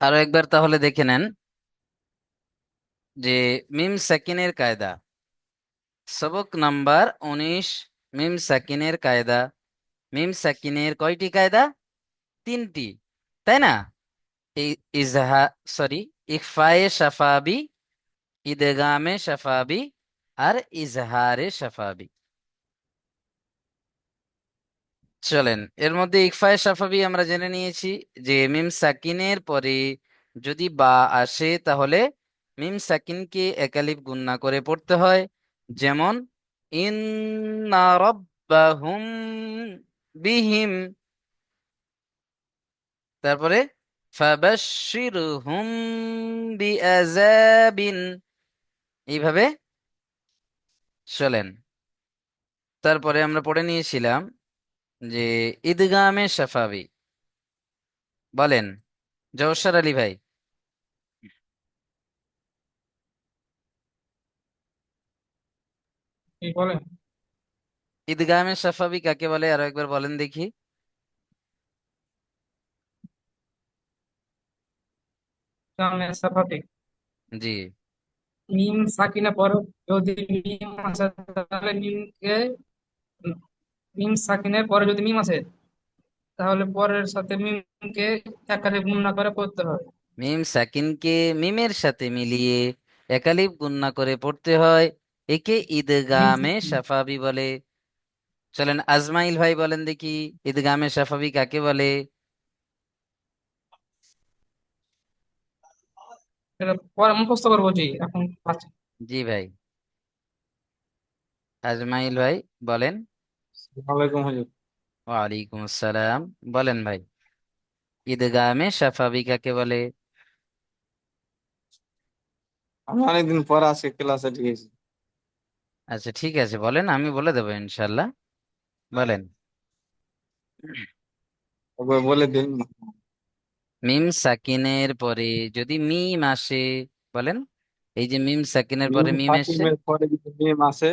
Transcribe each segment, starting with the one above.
আরো একবার তাহলে দেখে নেন যে মিম সাকিনের কায়দা। সবক নাম্বার 19। মিম সাকিনের কায়দা। মিম সাকিনের কয়টি কায়দা? তিনটি, তাই না? এই ইজহা সরি ইখফায়ে শাফাবি, ইদগামে শাফাবি, আর ইজহারে শাফাবি। চলেন, এর মধ্যে ইকফায়ে শাফাবি আমরা জেনে নিয়েছি যে মিম সাকিনের পরে যদি বা আসে তাহলে মিম সাকিনকে একালিফ গুণনা করে পড়তে হয়। যেমন ইন্না রাব্বাহুম বিহিম, তারপরে ফাবাশশিরহুম বিআযাবিন। এইভাবে চলেন। তারপরে আমরা পড়ে নিয়েছিলাম যে ইদগামে শাফাবি। বলেন জওশার আলী ভাই, কি বলেন? ঈদগামে সাফাবি কাকে বলে আরো একবার বলেন দেখি। ইসলামের স্বাভাবিক জি। মিম সাকিনা পর যদি মিম আসে তাহলে মিম সাকিনের পরে যদি মিম আসে তাহলে পরের সাথে মিমকে একারে গুণ না করে করতে হবে। মিম সাকিনকে মিমের সাথে মিলিয়ে একালিফ গুণনা করে পড়তে হয়, একে মিম ঈদগামে সাকিন সাফাবি বলে। চলেন আজমাইল ভাই বলেন দেখি ঈদগামে সাফাবি কাকে বলে। এটা পরে মুখস্থ করবো, জি এখন পাচ্ছি। জি ভাই, আজমাইল ভাই বলেন। ওয়ালাইকুম হুজুর। ওয়ালাইকুম আসসালাম। বলেন ভাই, ঈদগামে সাফাবি কাকে বলে? আমি অনেকদিন পর আজকে ক্লাসে ঢুকেছি। আচ্ছা ঠিক আছে, বলেন, আমি বলে দেবো ইনশাল্লাহ। বলেন। একবার বলে দিন। মিম সাকিনের পরে যদি মিম আসে, বলেন, এই যে মিম সাকিনের মিম পরে মিম এসছে, সাকিনের পরে যদি মিম আসে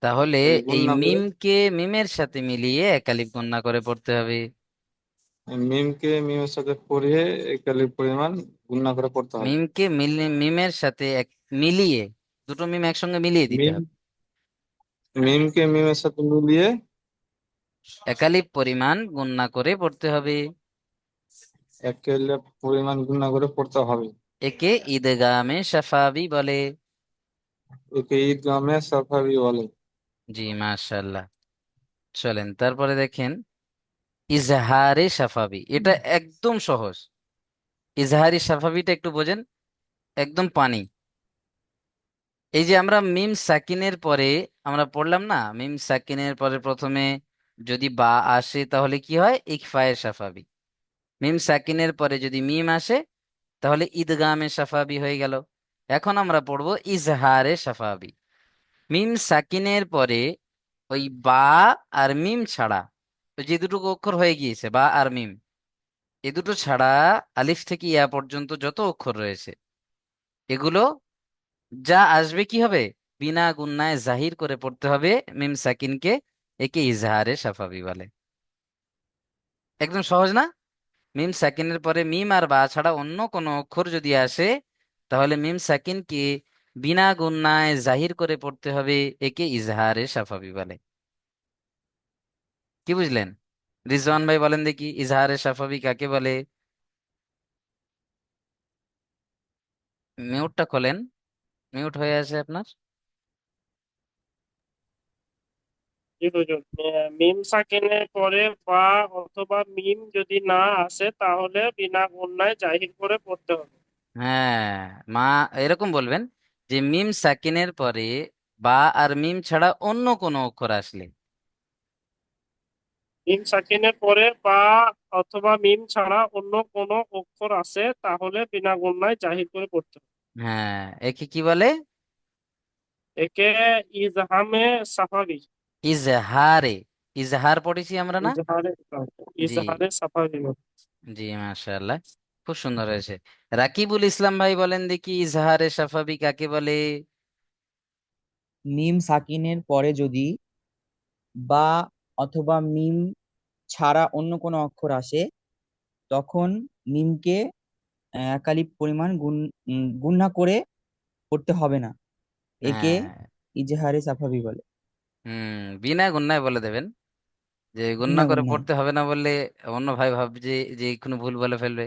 তাহলে তাহলে এই গুণনা করে মিমকে মিমের সাথে মিলিয়ে একালিফ গণনা করে পড়তে হবে। মিমকে মিমের সাথে পড়িয়ে একালির পরিমাণ গুণনা করে পড়তে হবে। মিমকে মিমের সাথে মিলিয়ে, দুটো মিম একসঙ্গে মিলিয়ে দিতে মিম হবে। মিমকে মিমের সাথে মিলিয়ে একালিফ পরিমাণ গণনা করে পড়তে হবে। একালের পরিমাণ গুণনা করে পড়তে হবে। একে ঈদগামে শাফাবি বলে। একে ঈদগামে সাফাবি বলে। জি মাশাআল্লাহ। চলেন তারপরে দেখেন ইজহারে শাফাবি, এটা একদম সহজ। ইজহারি শাফাবিটা একটু বোঝেন, একদম পানি। এই যে আমরা মিম সাকিনের পরে আমরা পড়লাম না, মিম সাকিনের পরে প্রথমে যদি বা আসে তাহলে কি হয়? ইকফায়ে সাফাবি। মিম সাকিনের পরে যদি মিম আসে তাহলে ইদগামে সাফাবি হয়ে গেল। এখন আমরা পড়বো ইজহারে সাফাবি। মিম সাকিনের পরে ওই বা আর মিম ছাড়া, ওই যে দুটো অক্ষর হয়ে গিয়েছে বা আর মিম, এ দুটো ছাড়া আলিফ থেকে ইয়া পর্যন্ত যত অক্ষর রয়েছে এগুলো যা আসবে কি হবে? বিনা গুণনায় জাহির করে পড়তে হবে মিম সাকিনকে। একে ইজহারে সাফাবি বলে। একদম সহজ না? মিম সাকিনের পরে মিম আর বা ছাড়া অন্য কোনো অক্ষর যদি আসে তাহলে মিম সাকিনকে বিনা গুণনায় জাহির করে পড়তে হবে। একে ইজহারে সাফাবি বলে। কি বুঝলেন? রিজওয়ান ভাই বলেন দেখি ইজহারে সাফাবি কাকে বলে? মিউটটা খোলেন, মিউট হয়ে আছে আপনার। জি হুজুর, মিম সাকিনের পরে বা অথবা মিম যদি না আসে তাহলে বিনা গুণনায় জাহির করে পড়তে হবে। হ্যাঁ, মা এরকম বলবেন যে মিম সাকিনের পরে বা আর মিম ছাড়া অন্য কোনো অক্ষর আসলে। মিম সাকিনের পরে বা অথবা মিম ছাড়া অন্য কোনো অক্ষর আছে তাহলে বিনা গুণনায় জাহির করে পড়তে হবে। হ্যাঁ, একে কি বলে? একে ইজহামে সাফাবি। ইজহারে। ইজহার পড়েছি আমরা না? ইজহারে জি। ইজহারে সাফাবি। জি মাশাআল্লাহ, খুব সুন্দর হয়েছে। রাকিবুল ইসলাম ভাই বলেন দেখি ইজহারে সাফাবি কাকে বলে? মিম সাকিনের পরে যদি বা অথবা মিম ছাড়া অন্য কোনো অক্ষর আসে তখন মিমকে এক আলিফ পরিমাণ গুণনা করে পড়তে হবে না। একে হ্যাঁ। ইজহারে সাফাবি বলে। হুম। বিনা গুণনায় বলে দেবেন, যে গুণনা বিনা করে গুণনায়। পড়তে হবে না বললে অন্য ভাই ভাবছে যে কোনো ভুল বলে ফেলবে।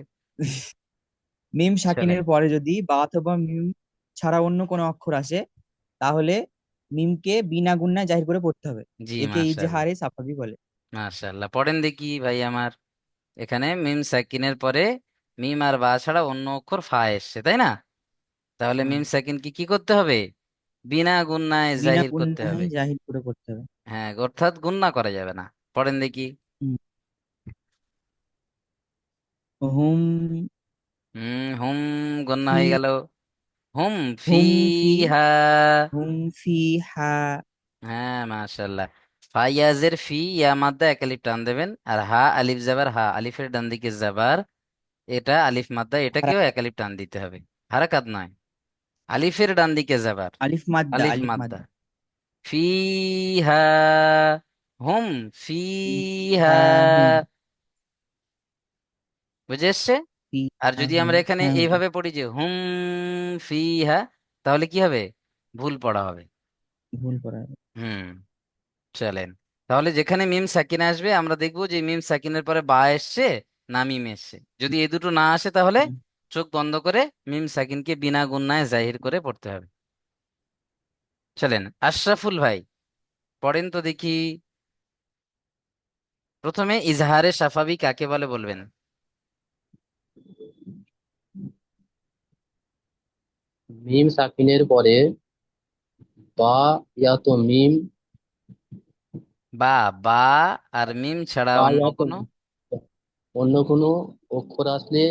মিম চলেন। সাকিনের পরে যদি বা অথবা মিম ছাড়া অন্য কোনো অক্ষর আসে, তাহলে মিমকে বিনা গুণনায় জাহির করে পড়তে হবে। জি, একে মাশাআল্লাহ। ইজহারে সাফাবি বলে। মাশাআল্লাহ, পড়েন দেখি ভাই আমার। এখানে মিম সাকিনের পরে মিম আর বা ছাড়া অন্য অক্ষর ফা এসছে, তাই না? তাহলে হ্যাঁ, মিম সাকিন কি কি করতে হবে? বিনা গুণনায় বিনা জাহির করতে গুণনায় হবে। জাহির করে পড়তে হবে। হ্যাঁ, অর্থাৎ গুণনা করা যাবে না। পড়েন দেখি। হুম। হুম হুম, গুণনা ফি হয়ে গেল। হুম হুম ফি ফিহা। হুম ফি হা। হ্যাঁ, মাশাআল্লাহ। ফাইয়াজের ফি, ইয়া মাদ্দা এক আলিফ টান দেবেন, আর হা আলিফ জাবার হা, আলিফের ডান দিকে জাবার, এটা আলিফ মাদ্দা, এটাকেও এক হারাকাত। আলিফ টান দিতে হবে। হারাকাত নয়, আলিফের ডান দিকে জাবার, আলিফ মাদ্দা, আলিফ আলিফ মাদ্দা। মাদ্দা। ফিহা। হুম ফি ফিহা। হা হুম। বুঝে এসছে? ফি আর হা যদি হুম, আমরা এখানে হ্যাঁ হুজুর। এইভাবে পড়ি যে হুম ফিহা, তাহলে কি হবে? ভুল পড়া হবে। ভুল করা হবে। হুম। চলেন। তাহলে যেখানে মিম সাকিন আসবে আমরা দেখবো যে মিম সাকিনের পরে বা এসছে না মিম এসছে। যদি এই দুটো না আসে তাহলে হুম। চোখ বন্ধ করে মিম সাকিনকে বিনা গুণনায় জাহির করে পড়তে হবে। চলেন, আশরাফুল ভাই পড়েন তো দেখি। প্রথমে ইজহারে সাফাবি কাকে বলে বলবেন? মিম সাকিনের পরে বা ইয়া তো মিম বা বা আর মিম ছাড়া বা অন্য ইয়া তো কোনো। অন্য কোনো অক্ষর আসলে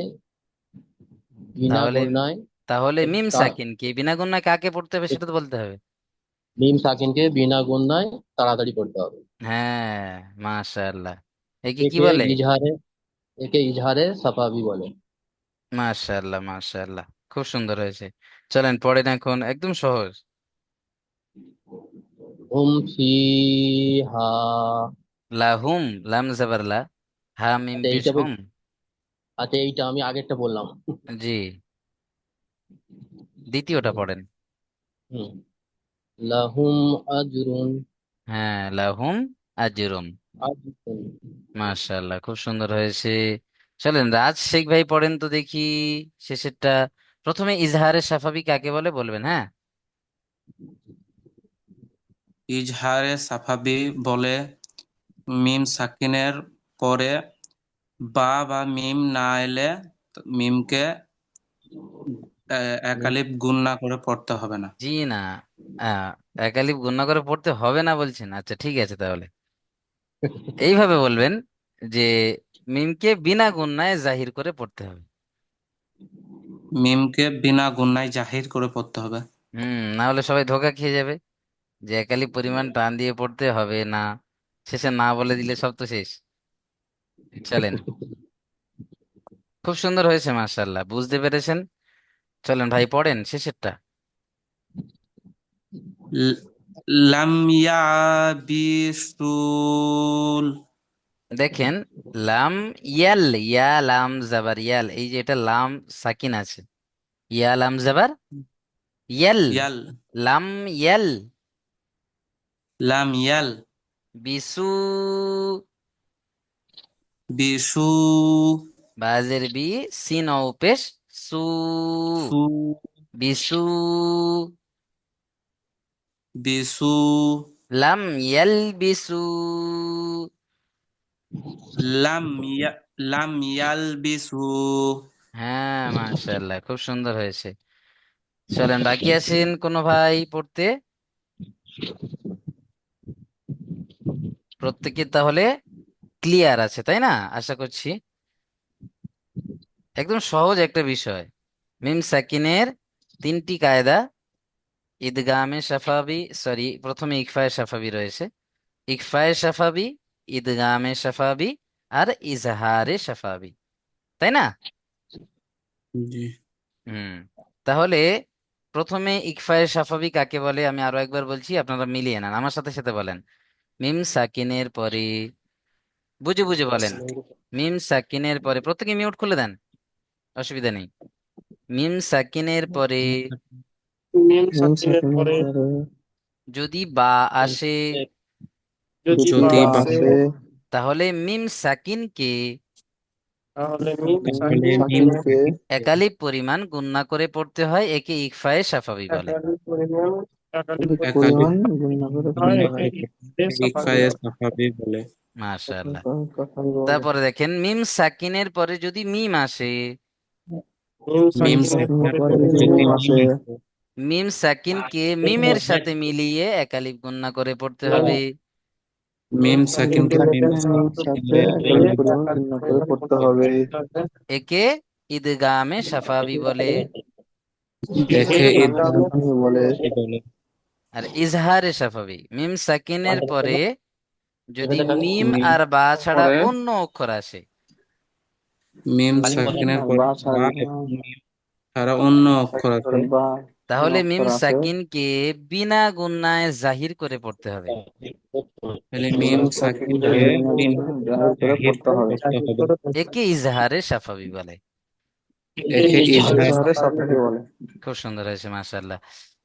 বিনা তাহলে গুণনায় তাহলে মিম তার সাকিন কি বিনা গুণনায় কাকে পড়তে হবে সেটা তো বলতে হবে। মিম সাকিনকে বিনা গুণনায় তাড়াতাড়ি পড়তে হবে। হ্যাঁ, মাশাআল্লাহ। একে কি একে বলে? ইজহারে একে ইজহারে সাফাবি বলে। মাশাআল্লাহ, মাশাআল্লাহ, খুব সুন্দর হয়েছে। চলেন পড়েন এখন, একদম সহজ। হুম ফিহা। লাহুম, লাম জাবার লা, হা মিম আচ্ছা পেশ এইটা হুম। আচ্ছা এইটা আমি আগেরটা বললাম। জি, দ্বিতীয়টা পড়েন। হুম লাহুম আজরুন। হ্যাঁ, লাহুম আজরুম। আজরুন। মাশাআল্লাহ, খুব সুন্দর হয়েছে। চলেন রাজ শেখ ভাই পড়েন তো দেখি শেষেরটা। প্রথমে ইজহারে সাফাবি কাকে বলে বলবেন, হ্যাঁ? ইজহারে সাফাবি বলে মিম সাকিনের পরে বা মিম না এলে মিমকে এক আলিফ গুণ না করে পড়তে হবে না। জি না, আহ, এক আলিফ গুণনা করে পড়তে হবে না বলছেন? আচ্ছা ঠিক আছে তাহলে এইভাবে বলবেন যে মিমকে বিনা গুণনায় জাহির করে পড়তে হবে। মিমকে বিনা গুণায় জাহির করে পড়তে হবে। না হলে সবাই ধোকা খেয়ে যাবে যে একালি পরিমাণ টান দিয়ে পড়তে হবে না, শেষে না বলে দিলে সব তো শেষ। চলেন, খুব সুন্দর হয়েছে, মাশাআল্লাহ, বুঝতে পেরেছেন। চলেন ভাই পড়েন শেষেরটা। ল- লাম ইয়াবিসুল। দেখেন, লাম ইয়াল, ইয়া লাম জাবার ইয়াল, এই যে এটা লাম সাকিন আছে, ইয়া লাম জাবার ইয়াল, ইয়াল। লাম ইয়াল লাম ইয়াল বিসু, বিসু। বাজের বি, সিন ও পেশ সু, সু। বিসু, বিসু। লাম ইয়াল বিসু। লাম ইয়া লাম ইয়াল বিসু। হ্যাঁ, মাশাআল্লাহ, খুব সুন্দর হয়েছে। চলেন বাকি আছেন কোনো ভাই পড়তে? প্রত্যেকে তাহলে ক্লিয়ার আছে, তাই না? আশা করছি একদম সহজ একটা বিষয়। মিম সাকিনের তিনটি কায়দা: ঈদগামে সাফাবি, সরি, প্রথমে ইকফায়ে সাফাবি রয়েছে, ইকফায়ে সাফাবি, ঈদগামে সাফাবি, আর ইজহারে সাফাবি, তাই না? জি। হুম। তাহলে প্রথমে ইকফায়ে সাফাবি কাকে বলে আমি আরো একবার বলছি, আপনারা মিলিয়ে নেন, আমার সাথে সাথে বলেন। মিম সাকিনের পরে, বুঝে বুঝে বলেন। মিম সাকিনের পরে, প্রত্যেকে মিউট খুলে দেন। অসুবিধা নেই। মিম সাকিনের পরে মিম সাকিনের পরে যদি বা আসে, যদি বা যদি বা আসে, তাহলে মিম সাকিনকে তাহলে মিম তাহলে মিম সাকিনকে একালিপ পরিমাণ গুণনা করে পড়তে হয়, একে ইকফায়ে সাফাবি বলে। একাধিক পরিমাণ একাধিক একাধিক পরিমাণ গুণনা করে গুণ পড়তে না হয়, করে একে পড়তে সাফাবি ইকফায়ে বলে। সাফাবি বলে। মাশাআল্লাহ। সাফাবি বলে। তারপরে দেখেন মিম সাকিনের পরে যদি মিম আসে, মিম মিম সাকিনের সাকিনের পরে পরে যদি যদি মিম মিম আসে, আসে, মিম সাকিনকে মিমের সাথে মিলিয়ে একালিপ গুণনা করে পড়তে হবে, মিম মিম সাকিনকে সাকিনকে মিমের মিম সাথে সাথে মিলিয়ে একাধিক একাধিক পরিমাণ গুণনা করে পড়তে হবে, একে ইদগামে সাফাবি বলে। একে একে ইদগামে ইদগাম সাফাবি বলে। বলে। আর ইজহারে সাফাবি, মিম সাকিনের পরে যদি মিম মিম আর বা ছাড়া পরে অন্য অক্ষর আসে, মিম সাকিনের পরে বা বা ছাড়া এবং মিম ছাড়া অন্য অক্ষর আছে, বা তাহলে মিম অক্ষর আছে, সাকিনকে বিনা গুণনায় জাহির করে পড়তে হবে, তাহলে মিম মিম সাকিনকে সাকিনকে বিনা বিনা গুণনা জাহির করে জাহির পড়তে করে হবে, পড়তে হবে। একে ইজহারে সাফাবি বলে। একে ইজহার ইজহারে সাফাবি বলে। খুব সুন্দর হয়েছে, মাশাআল্লাহ।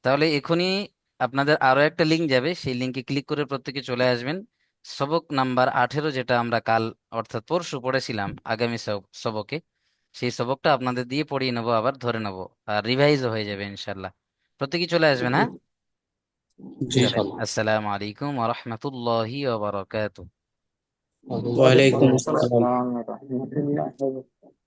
তাহলে এখনই আপনাদের আরো একটা লিংক যাবে, সেই লিংকে ক্লিক করে প্রত্যেকে চলে আসবেন। সবক নাম্বার 18, যেটা আমরা কাল অর্থাৎ পরশু পড়েছিলাম আগামী সবকে, সেই সবকটা আপনাদের দিয়ে পড়িয়ে নেবো, আবার ধরে নেবো, আর রিভাইজও হয়ে যাবে ইনশাল্লাহ। প্রত্যেকে চলে আসবেন, হ্যাঁ। জি। চলেন, আসসালামু আলাইকুম ওয়া রাহমাতুল্লাহি ওয়া বারাকাতুহু। ওয়ালাইকুম আসসালাম। আসসালাম ওয়া রাহমাতুল্লাহ।